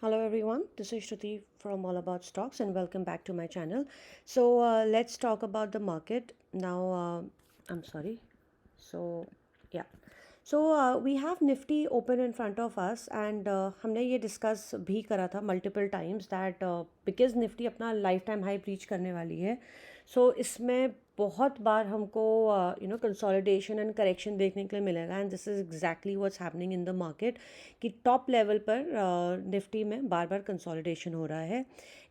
Hello everyone, this is Shruti from All About Stocks and welcome back to my channel. Let's talk about the market. Now, I'm sorry. So, yeah. We have Nifty open in front of us and हमने ये discuss भी करा था multiple times that because Nifty अपना lifetime high reach करने वाली है, so इसमें बहुत बार हमको कंसोलिडेशन एंड करेक्शन देखने के लिए मिलेगा and this is exactly what's happening in the market कि टॉप लेवल पर निफ्टी में बार बार कंसोलिडेशन हो रहा है.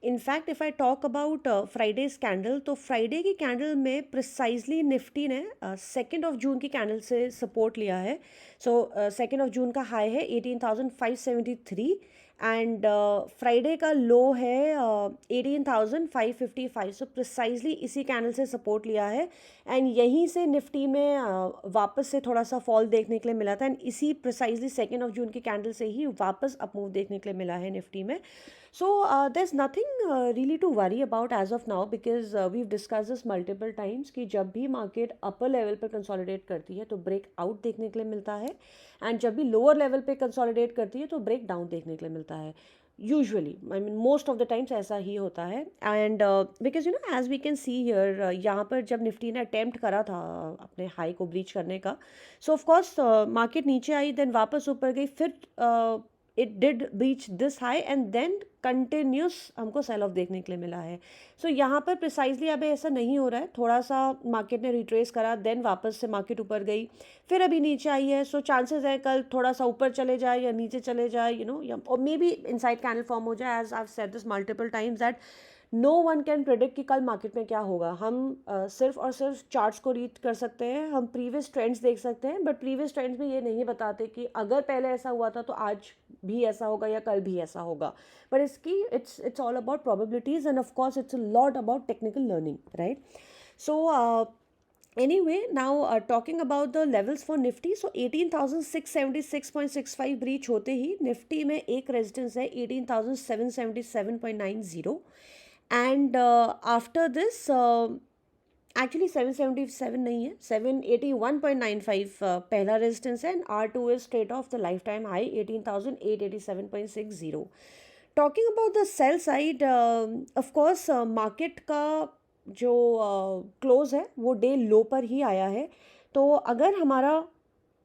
In fact if I talk about Fridays candle, तो फ्राइडे की कैंडल में प्रिसाइजली निफ्टी ने 2 जून की कैंडल से सपोर्ट लिया है. सो 2 जून का हाई है 18,573 एंड फ्राइडे का लो है 18,555. सो प्रिसाइजली इसी कैंडल से सपोर्ट लिया है एंड यहीं से निफ्टी में वापस से थोड़ा सा फॉल देखने के लिए मिला था एंड इसी प्रिसाइजली 2 जून की कैंडल से ही वापस अप मूव देखने के लिए मिला है निफ्टी में. So there's nothing really to worry about as of now because we've discussed this multiple times कि जब भी मार्केट अपर लेवल पर कंसोलिडेट करती है तो ब्रेक आउट देखने के लिए मिलता है एंड जब भी लोअर लेवल पे कंसोलिडेट करती है तो ब्रेक डाउन देखने के लिए मिलता है. Usually I mean most of the times ऐसा ही होता है and because as we can see here यहाँ पर जब निफ्टी ने अटेम्प्ट करा था अपने हाई को ब्रीच करने का, सो ऑफकोर्स मार्केट नीचे आई देन वापस ऊपर गई, फिर it did breach this high and then continues हमको सेल ऑफ देखने के लिए मिला है. सो यहाँ पर प्रिसाइजली अभी ऐसा नहीं हो रहा है, थोड़ा सा मार्केट ने रिट्रेस करा देन वापस से मार्केट ऊपर गई, फिर अभी नीचे आई है. सो चांसेस है कल थोड़ा सा ऊपर चले जाए या नीचे चले जाए, या और maybe inside candle form हो जाए. As I said this multiple times that no one can predict कि कल मार्केट में क्या होगा. हम सिर्फ और सिर्फ चार्ट्स को रीड कर सकते हैं, हम प्रीवियस ट्रेंड्स देख सकते हैं, बट प्रीवियस ट्रेंड्स में ये नहीं बताते कि अगर पहले ऐसा हुआ था तो आज भी ऐसा होगा या कल भी ऐसा होगा. बट इसकी it's all about probabilities end of course it's a lot about technical learning, right. So anyway, now talking about the levels for nifty, so 18,676.65 breach होते ही निफ्टी में एक रेजिस्टेंस है 18,777.90 एंड आफ्टर दिस एक्चुअली 777 नहीं है, 781.95 पहला resistance है and R2 is straight of the life time high 18,887.60. Talking about the sell side, of course market का जो क्लोज है वो डे लो पर ही आया है. तो अगर हमारा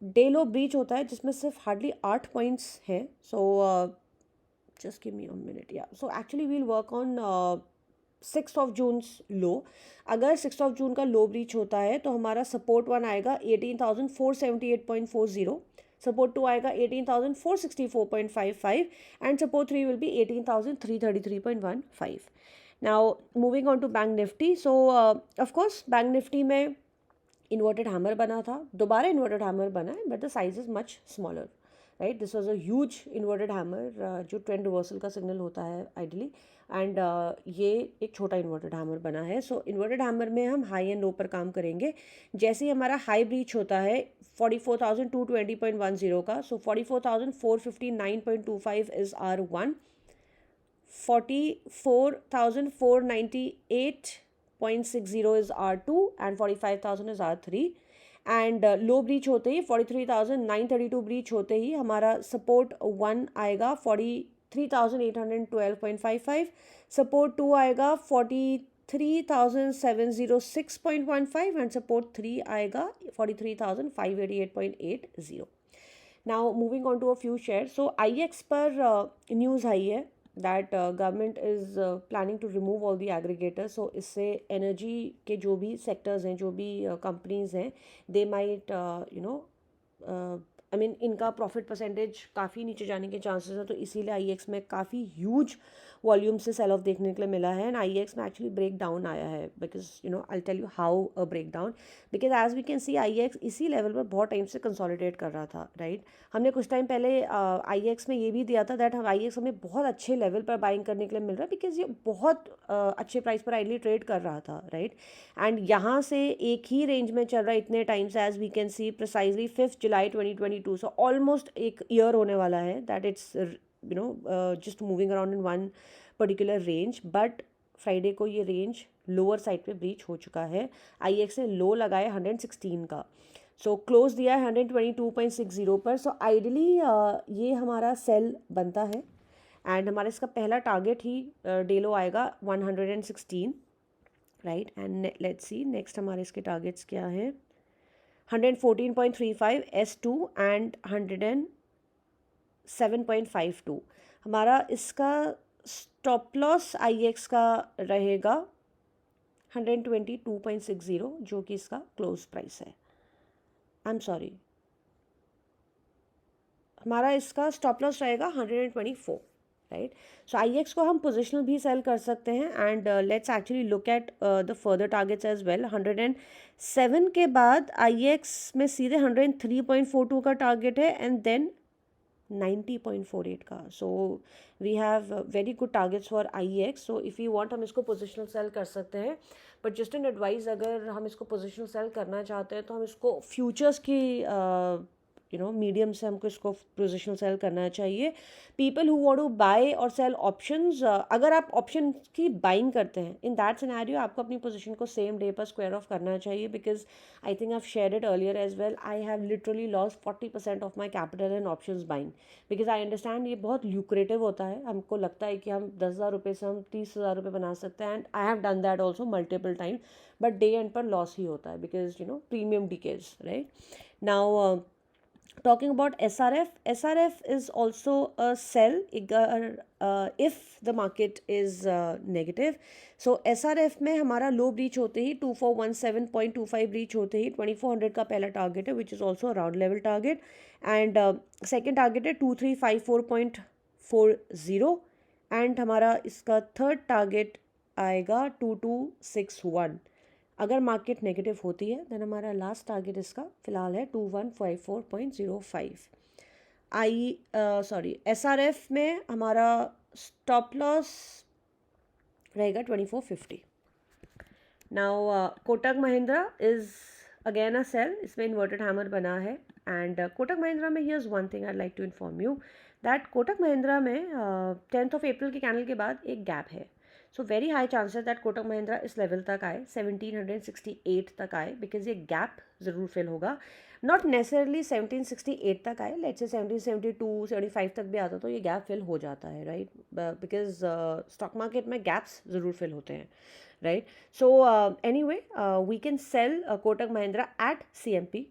डे लो ब्रीच होता है जिसमें सिर्फ हार्डली 8 पॉइंट्स हैं, सो just give me a minute. Yeah, so actually we'll work on 6th of June's low. अगर 6th of June का लो ब्रीच होता है तो हमारा सपोर्ट 1 आएगा 18,478.40, सपोर्ट 2 आएगा 18,464.55 and support 3 will be 18,333.15. Now moving on to bank Nifty. So of course bank Nifty में inverted hammer बना था, दोबारा इन्वर्टेड हैमर बना है but the size is much smaller, right. This was a huge inverted hammer जो trend reversal का signal होता है आइडली एंड ये एक छोटा इन्वर्टेड हैमर बना है. सो इन्वर्टेड हैमर में हम हाई एंड लो पर काम करेंगे. जैसे ही हमारा हाई ब्रीच होता है 44,220.10 का, सो 44,459.25 is R1, 44,498.60 is R2 and 45,000 is R3. And low breach होते ही 43,932 ब्रीच होते ही हमारा सपोर्ट 1 आएगा 43,812.55, सपोर्ट 2 आएगा 43,706.15 एंड सपोर्ट 3 आएगा 43,588.80. Now moving on to a few share. So IEX पर न्यूज़ आई है that government is planning to remove all the aggregators. So इससे एनर्जी के जो भी सेक्टर्स हैं, जो भी कंपनीज हैं, दे माइट आई मीन इनका प्रॉफिट परसेंटेज काफ़ी नीचे जाने के चांसेस हैं. तो इसीलिए IEX में काफ़ी ह्यूज वॉल्यूम से सेल ऑफ देखने के लिए मिला है एंड IEX में एक्चुअली ब्रेक डाउन आया है because I tell you how a break down, because as we can see IEX इसी लेवल पर बहुत टाइम से कंसोलिडेट कर रहा था, राइट. हमने कुछ टाइम पहले IEX में ये भी दिया था दैट हम IEX हमें बहुत अच्छे लेवल पर बाइंग करने के लिए मिल रहा है बिकॉज ये बहुत अच्छे प्राइस पर आइडली ट्रेड कर रहा था, राइट. एंड यहाँ से एक ही रेंज में चल रहा है इतने टाइम से, as we can see precisely 5 July 2022. So almost एक ईयर होने वाला है that it's just moving around in one particular range. But Friday को ये रेंज लोअर साइड पे ब्रीच हो चुका है. IEX ने लो लगाया 116 का, सो क्लोज दिया है 122.60 पर. सो आइडली ये हमारा सेल बनता है एंड हमारा इसका पहला टारगेट ही डेलो आएगा 116, right. And let's see next हमारे इसके टारगेट्स क्या हैं, 114.35 S2 एंड 107.52। हमारा इसका स्टॉप लॉस IEX का रहेगा 122.60 जो कि इसका क्लोज प्राइस है। आई एम सॉरी, हमारा इसका स्टॉप लॉस रहेगा 124, राइट। सो IEX को हम पोजिशनल भी सेल कर सकते हैं and let's actually look at the further targets as well. 107 के बाद IEX में सीधे 103.42 का टारगेट है एंड देन 90.48 का। So we have very good targets for IEX। So if you want हम इसको पोजिशनल सेल कर सकते हैं, बट जस्ट एन एडवाइस, अगर हम इसको पोजिशनल सेल करना चाहते हैं तो हम इसको फ्यूचर्स की मीडियम से हमको इसको पोजिशनल सेल करना चाहिए। People who want to buy और सेल ऑप्शंस, अगर आप ऑप्शन की बाइंग करते हैं, इन दैट सिनेरियो आपको अपनी पोजीशन को सेम डे पर स्क्वायर ऑफ करना चाहिए, because I think I have shared it earlier as well, I have literally lost 40% of my capital in options buying, because I understand ये बहुत lucrative होता है। हमको लगता है कि हम 10,000 रुपये से हम 30,000 रुपये बना सकते हैं, and I have done that also multiple time, but day and पर लॉस ही होता है because premium decays, right. Now talking about SRF is also a sell if the market is negative. So SRF में हमारा लो breach होते ही 2417.25 breach होते ही 2400 का पहला target है, which is also round level target, and second target है 2354.40, and हमारा इसका थर्ड टारगेट आएगा 2261। अगर मार्केट नेगेटिव होती है देन हमारा लास्ट टारगेट इसका फिलहाल है 2154.05। SRF में हमारा स्टॉप लॉस रहेगा 2450। Now Kotak Mahindra is again a sell, इसमें इन्वर्टेड हैमर बना है, एंड कोटक महिंद्रा में here's one thing I like to inform you that Kotak Mahindra में 10th of April के कैंडल के बाद एक गैप है। So very high chances that Kotak Mahindra इस लेवल तक आए, 1768 तक आए, बिकॉज ये गैप ज़रूर फिल होगा। नॉट नेसेसरली 1768 तक आए, लेट्स से 1772 75 तक भी आता तो ये गैप फिल हो जाता है, राइट, बिकॉज स्टॉक मार्केट में गैप्स ज़रूर फिल होते हैं, right. So anyway we can sell Kotak Mahindra at CMP।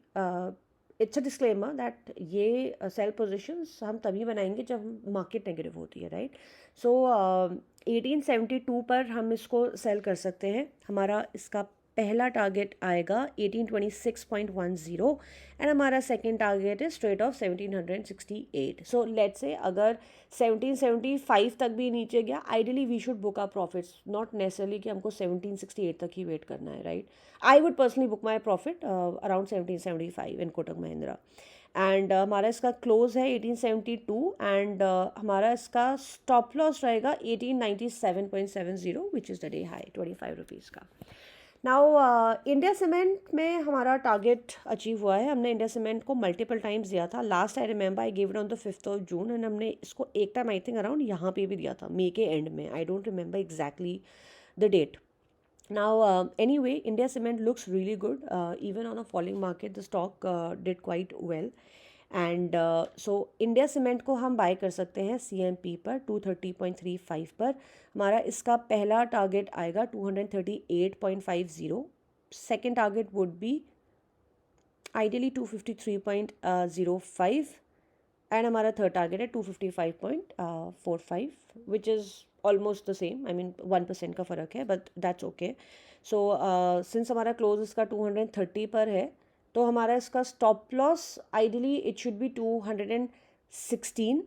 It's a disclaimer that ये सेल पोजिशंस हम तभी बनाएंगे जब मार्केट नेगेटिव होती है, राइट। सो 1872 पर हम इसको सेल कर सकते हैं। हमारा इसका पहला टारगेट आएगा 1826.10 एंड हमारा सेकेंड टारगेट है straight of 1768। So let's say अगर 1775 तक भी नीचे गया, ideally we should book our profits, not necessarily कि हमको 1768 तक ही वेट करना है, right. I would personally book my profit around 1775 in Kotak Mahindra, and हमारा इसका क्लोज है 1872, एंड हमारा इसका स्टॉप लॉस रहेगा 1897.70 which is the day high 25 rupees का। नाउ इंडिया सीमेंट में हमारा टारगेट अचीव हुआ है। हमने इंडिया सीमेंट को मल्टीपल टाइम्स दिया था। Last I remember I give it on the 5th of June, and हमने इसको एक टाइम आई थिंक अराउंड यहाँ पे भी दिया था, मई के एंड में, I don't remember exactly the date. Now, anyway, India Cement looks really good. Even on a falling market, the stock did quite well. And so India Cement को हम bye कर सकते हैं CMP पर 230.35 पर। हमारा इसका पहला टारगेट आएगा 238.50, second target would be ideally 253.05, and हमारा थर्ड टारगेट है 255.45, which is almost the same, I mean 1% का फ़र्क है, but that's okay. So since हमारा क्लोज इसका 230 पर है, तो हमारा इसका stop loss ideally it should be 216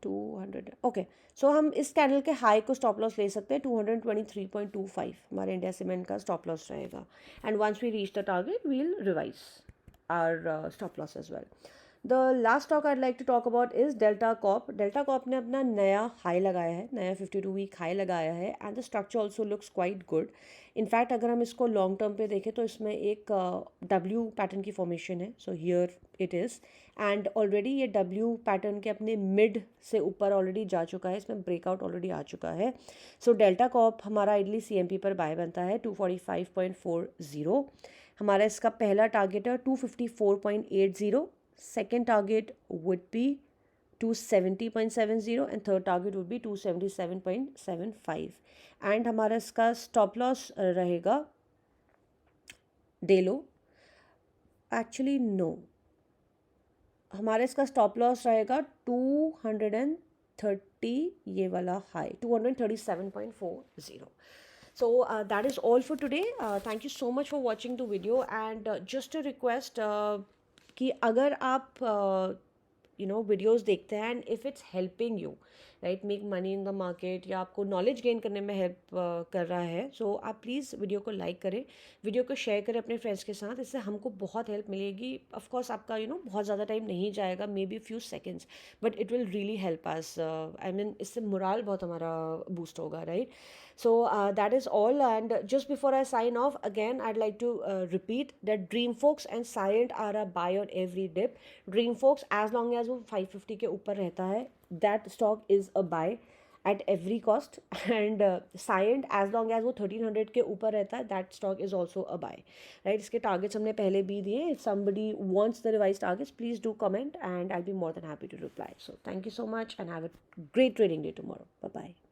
200, okay. So हम इस कैंडल के हाई को स्टॉप लॉस ले सकते हैं 223.25, हमारे इंडिया सीमेंट का स्टॉप लॉस रहेगा, and once we reach the target we will revise our stop loss as well. The last stock I'd like to talk about is Delta Corp. Delta Corp ने अपना नया high लगाया है, नया 52-week high लगाया है, and the structure also looks quite good. In fact अगर हम इसको लॉन्ग टर्म पे देखें तो इसमें एक W पैटर्न की फॉर्मेशन है, so here it is, and already ये W पैटर्न के अपने मिड से ऊपर ऑलरेडी जा चुका है, इसमें ब्रेकआउट ऑलरेडी आ चुका है। सो डेल्टा कॉप हमारा आइडली CMP पर बाय बनता है 245.40। हमारा इसका पहला टारगेट है 254.80, second target would be 270.70 and third target would be 277.75 and हमारा इसका stop loss रहेगा डे लो एक्चुअली नो हमारा इसका स्टॉप लॉस रहेगा 230 ये वाला high 237.40 so that is all for today thank you so much for watching the video and just a request कि अगर आप वीडियोस देखते हैं and if it's helping you right make money in the market या आपको knowledge gain करने में help कर रहा है सो आप प्लीज़ वीडियो को लाइक करें वीडियो को शेयर करें अपने फ्रेंड्स के साथ इससे हमको बहुत हेल्प मिलेगी ऑफ कोर्स आपका बहुत ज़्यादा टाइम नहीं जाएगा may be few seconds but it will really help us I mean इससे मोराल बहुत हमारा बूस्ट होगा right so that is all and just before I sign off again I'd like to repeat that DreamFox and Cyient are a buy on every dip DreamFox as long as वो 550 के ऊपर रहता है that stock is a buy at every cost and Cyient as long as वो 1300 के ऊपर रहता है that stock is also a buy right इसके targets हमने पहले भी दिए if somebody wants the revised targets please do comment and I'll be more than happy to reply so thank you so much and have a great trading day tomorrow bye bye